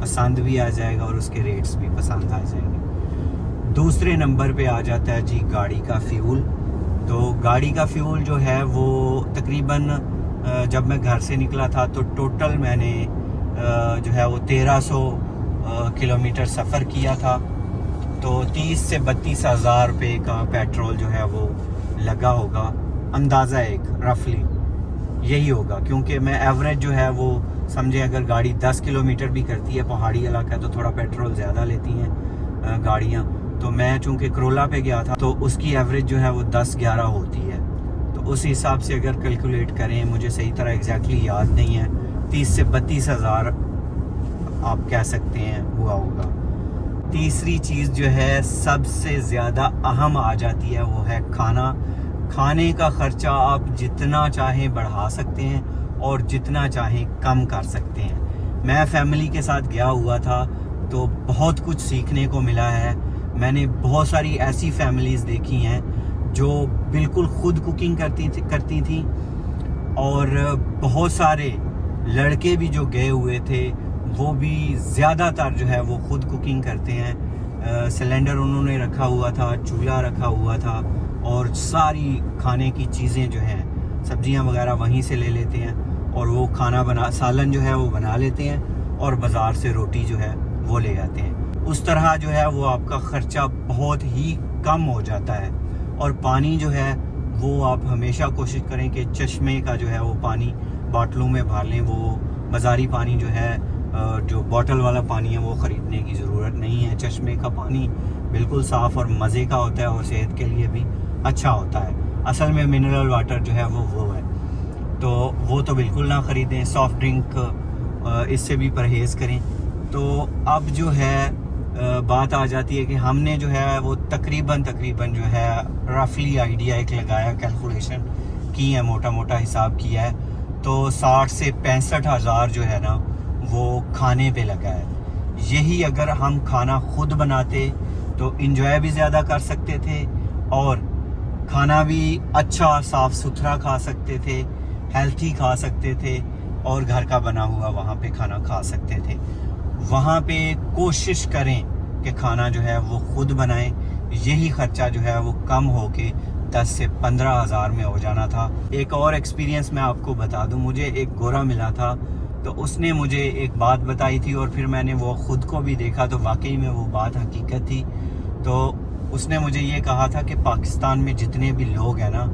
پسند بھی آ جائے گا اور اس کے ریٹس بھی پسند آ جائیں گے۔ دوسرے نمبر پہ آ جاتا ہے جی گاڑی کا فیول۔ تو گاڑی کا فیول جو ہے وہ تقریباً جب میں گھر سے نکلا تھا تو ٹوٹل میں نے جو ہے وہ 1300 کلومیٹر سفر کیا تھا، تو 30 سے 32 ہزار روپے کا پیٹرول جو ہے وہ لگا ہوگا، اندازہ ایک رفلی یہی ہوگا، کیونکہ میں ایوریج جو ہے وہ سمجھے اگر گاڑی 10 کلومیٹر بھی کرتی ہے، پہاڑی علاقہ ہے تو تھوڑا پیٹرول زیادہ لیتی ہیں گاڑیاں، تو میں چونکہ کرولا پہ گیا تھا تو اس کی ایوریج جو ہے وہ 10-11 ہوتی ہے، تو اس حساب سے اگر کیلکولیٹ کریں، مجھے صحیح طرح ایگزیکٹلی یاد نہیں ہے، 30 سے 32 ہزار آپ کہہ سکتے ہیں ہوا ہوگا۔ تیسری چیز جو ہے سب سے زیادہ اہم آ جاتی ہے، وہ ہے کھانا۔ کھانے کا خرچہ آپ جتنا چاہیں بڑھا سکتے ہیں اور جتنا چاہیں کم کر سکتے ہیں۔ میں فیملی کے ساتھ گیا ہوا تھا تو بہت کچھ سیکھنے کو ملا ہے۔ میں نے بہت ساری ایسی فیملیز دیکھی ہیں جو بالکل خود کوکنگ کرتی تھیں، اور بہت سارے لڑکے بھی جو گئے ہوئے تھے وہ بھی زیادہ تر جو ہے وہ خود کوکنگ کرتے ہیں۔ سلنڈر انہوں نے رکھا ہوا تھا، چولہا رکھا ہوا تھا، اور ساری کھانے کی چیزیں جو ہیں سبزیاں وغیرہ وہیں سے لے لیتے ہیں، اور وہ کھانا سالن جو ہے وہ بنا لیتے ہیں، اور بازار سے روٹی جو ہے وہ لے آتے ہیں۔ اس طرح جو ہے وہ آپ کا خرچہ بہت ہی کم ہو جاتا ہے۔ اور پانی جو ہے وہ آپ ہمیشہ کوشش کریں کہ چشمے کا جو ہے وہ پانی باٹلوں میں بھر لیں۔ وہ بازاری پانی جو ہے، جو باٹل والا پانی ہے، وہ خریدنے کی ضرورت نہیں ہے۔ چشمے کا پانی بالکل صاف اور مزے کا ہوتا ہے، اور صحت کے لیے بھی اچھا ہوتا ہے۔ اصل میں منرل واٹر جو ہے وہ ہے، تو وہ تو بالکل نہ خریدیں۔ سافٹ ڈرنک اس سے بھی پرہیز کریں۔ تو اب جو ہے بات آ جاتی ہے کہ ہم نے جو ہے وہ تقریباً جو ہے رفلی آئیڈیا ایک لگایا، کیلکولیشن کی ہے، موٹا موٹا حساب کیا ہے، تو 60 سے 65 ہزار جو ہے نا وہ کھانے پہ لگا ہے۔ یہی اگر ہم کھانا خود بناتے تو انجوائے بھی زیادہ کر سکتے تھے، اور کھانا بھی اچھا صاف ستھرا کھا سکتے تھے، ہیلتھی کھا سکتے تھے، اور گھر کا بنا ہوا وہاں پہ کھانا کھا سکتے تھے۔ وہاں پہ کوشش کریں کہ کھانا جو ہے وہ خود بنائیں۔ یہی خرچہ جو ہے وہ کم ہو کے 10 سے 15 ہزار میں ہو جانا تھا۔ ایک اور ایکسپیرینس میں آپ کو بتا دوں، مجھے ایک گورا ملا تھا، تو اس نے مجھے ایک بات بتائی تھی، اور پھر میں نے وہ خود کو بھی دیکھا تو واقعی میں وہ بات حقیقت تھی۔ تو اس نے مجھے یہ کہا تھا کہ پاکستان میں جتنے بھی لوگ ہیں نا،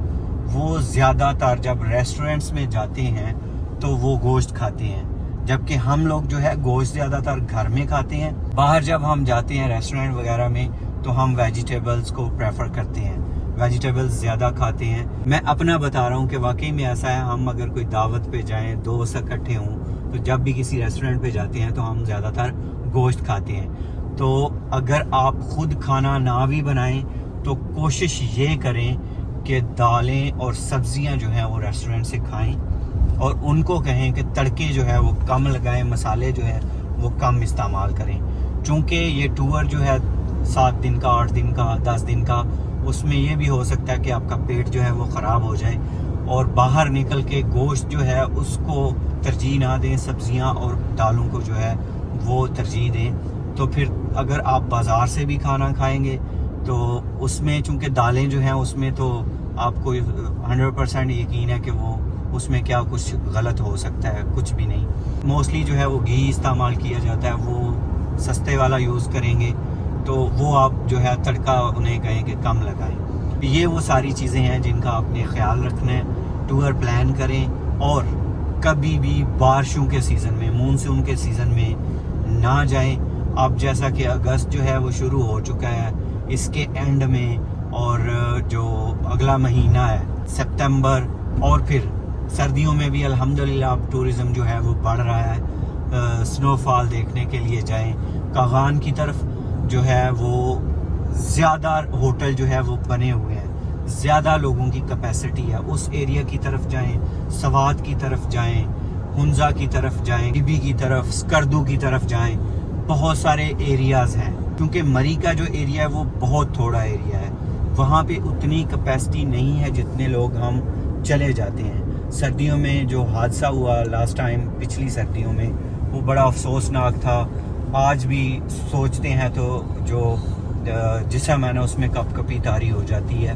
وہ زیادہ تر جب ریسٹورنٹس میں جاتے ہیں تو وہ گوشت کھاتے ہیں، جبکہ ہم لوگ جو ہے گوشت زیادہ تر گھر میں کھاتے ہیں۔ باہر جب ہم جاتے ہیں ریسٹورنٹ وغیرہ میں تو ہم ویجیٹیبلز کو پریفر کرتے ہیں، ویجیٹیبلز زیادہ کھاتے ہیں۔ میں اپنا بتا رہا ہوں کہ واقعی میں ایسا ہے، ہم اگر کوئی دعوت پہ جائیں، دوست اکٹھے ہوں، تو جب بھی کسی ریسٹورنٹ پہ جاتے ہیں تو ہم زیادہ تر گوشت کھاتے ہیں۔ تو اگر آپ خود کھانا نہ بھی بنائیں تو کوشش یہ کریں کہ دالیں اور سبزیاں جو ہیں وہ ریسٹورنٹ سے کھائیں، اور ان کو کہیں کہ تڑکے جو ہے وہ کم لگائیں، مسالے جو ہے وہ کم استعمال کریں، چونکہ یہ ٹور جو ہے 7 دن کا، 8 دن کا، 10 دن کا، اس میں یہ بھی ہو سکتا ہے کہ آپ کا پیٹ جو ہے وہ خراب ہو جائے، اور باہر نکل کے گوشت جو ہے اس کو ترجیح نہ دیں، سبزیاں اور دالوں کو جو ہے وہ ترجیح دیں۔ تو پھر اگر آپ بازار سے بھی کھانا کھائیں گے تو اس میں چونکہ دالیں جو ہیں اس میں تو آپ کو 100% یقین ہے کہ وہ اس میں کیا کچھ غلط ہو سکتا ہے، کچھ بھی نہیں۔ موسٹلی جو ہے وہ گھی استعمال کیا جاتا ہے، وہ سستے والا یوز کریں گے تو وہ آپ جو ہے تڑکا انہیں کہیں کہ کم لگائیں۔ یہ وہ ساری چیزیں ہیں جن کا آپ نے خیال رکھنا ہے۔ ٹور پلان کریں، اور کبھی بھی بارشوں کے سیزن میں، مونسون کے سیزن میں نہ جائیں۔ اب جیسا کہ اگست جو ہے وہ شروع ہو چکا ہے، اس کے اینڈ میں، اور جو اگلا مہینہ ہے سپتمبر، اور پھر سردیوں میں بھی الحمدللہ اب ٹورزم جو ہے وہ بڑھ رہا ہے۔ سنو فال دیکھنے کے لیے جائیں۔ کاغان کی طرف جو ہے وہ زیادہ ہوٹل جو ہے وہ بنے ہوئے ہیں، زیادہ لوگوں کی کیپیسٹی ہے، اس ایریا کی طرف جائیں۔ سوات کی طرف جائیں، ہنزا کی طرف جائیں، ڈبی کی طرف، سکردو کی طرف جائیں۔ بہت سارے ایریاز ہیں، کیونکہ مری کا جو ایریا ہے وہ بہت تھوڑا ایریا ہے، وہاں پہ اتنی کیپیسٹی نہیں ہے جتنے لوگ ہم چلے جاتے ہیں۔ سردیوں میں جو حادثہ ہوا لاسٹ ٹائم، پچھلی سردیوں میں، وہ بڑا افسوسناک تھا۔ آج بھی سوچتے ہیں تو جو جسم ہے نا اس میں کپ کپی طاری ہو جاتی ہے،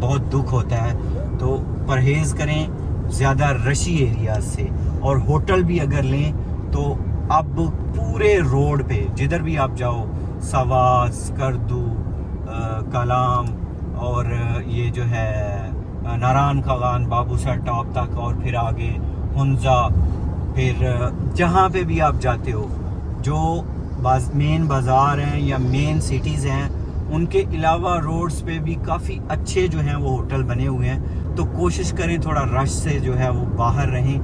بہت دکھ ہوتا ہے. تو پرہیز کریں زیادہ رشی ایریاز سے، اور ہوٹل بھی اگر لیں تو اب پورے روڈ پہ جدھر بھی آپ جاؤ، سواس، کردو، کلام، اور یہ جو ہے ناران کھغان، بابو سر ٹاپ تک، اور پھر آگے ہنزا، پھر جہاں پہ بھی آپ جاتے ہو، جو مین بازار ہیں یا مین سٹیز ہیں، ان کے علاوہ روڈز پہ بھی کافی اچھے جو ہیں وہ ہوٹل بنے ہوئے ہیں. تو کوشش کریں تھوڑا رش سے جو ہے وہ باہر رہیں،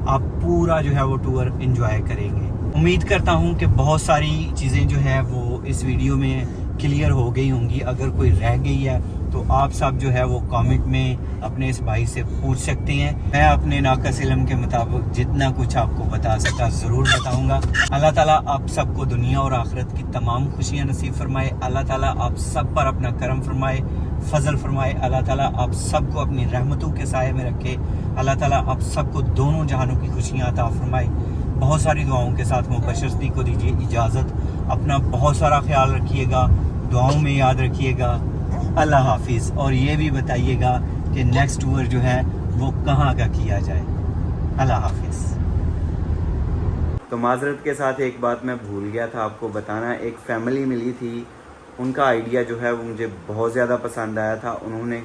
آپ پورا جو ہے وہ ٹور انجوائے کریں گے. امید کرتا ہوں کہ بہت ساری چیزیں جو ہے وہ اس ویڈیو میں کلیئر ہو گئی ہوں گی. اگر کوئی رہ گئی ہے تو آپ سب جو ہے وہ کامنٹ میں اپنے اس بھائی سے پوچھ سکتے ہیں. میں اپنے ناقص علم کے مطابق جتنا کچھ آپ کو بتا سکتا ضرور بتاؤں گا. اللہ تعالیٰ آپ سب کو دنیا اور آخرت کی تمام خوشیاں نصیب فرمائے. اللہ تعالیٰ آپ سب پر اپنا کرم فرمائے، فضل فرمائے. اللہ تعالیٰ آپ سب کو اپنی رحمتوں کے سائے میں رکھے. اللہ تعالیٰ آپ سب کو دونوں جہانوں کی خوشیاں عطا فرمائے. بہت ساری دعاؤں کے ساتھ مبشر صدیق کو دیجیے اجازت. اپنا بہت سارا خیال رکھیے گا، دعاؤں میں یاد رکھیے گا. اللہ حافظ. اور یہ بھی بتائیے گا کہ نیکسٹ ٹور جو ہے وہ کہاں کا کیا جائے. اللہ حافظ. تو معذرت کے ساتھ ایک بات میں بھول گیا تھا آپ کو بتانا. ایک فیملی ملی تھی، ان کا آئیڈیا جو ہے وہ مجھے بہت زیادہ پسند آیا تھا. انہوں نے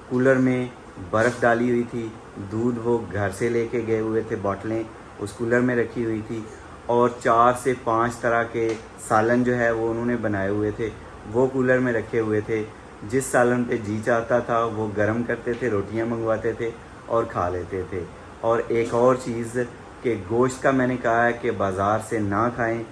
کولر میں برف ڈالی ہوئی تھی، دودھ وہ گھر سے لے کے گئے ہوئے تھے، بوٹلیں اس کولر میں رکھی ہوئی تھی، اور 4 سے 5 طرح کے سالن جو ہے وہ انہوں نے بنائے ہوئے تھے، وہ کولر میں رکھے ہوئے تھے. جس سالن پہ جی چاہتا تھا وہ گرم کرتے تھے، روٹیاں منگواتے تھے اور کھا لیتے تھے. اور ایک اور چیز کہ گوشت کا میں نے کہا ہے کہ بازار سے نہ کھائیں.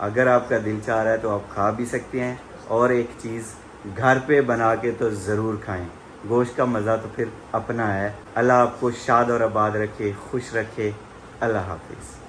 اگر آپ کا دل چاہ رہا ہے تو آپ کھا بھی سکتے ہیں. اور ایک چیز، گھر پہ بنا کے تو ضرور کھائیں. گوشت کا مزہ تو پھر اپنا ہے. اللہ آپ کو شاد اور آباد رکھے، خوش رکھے. اللہ حافظ.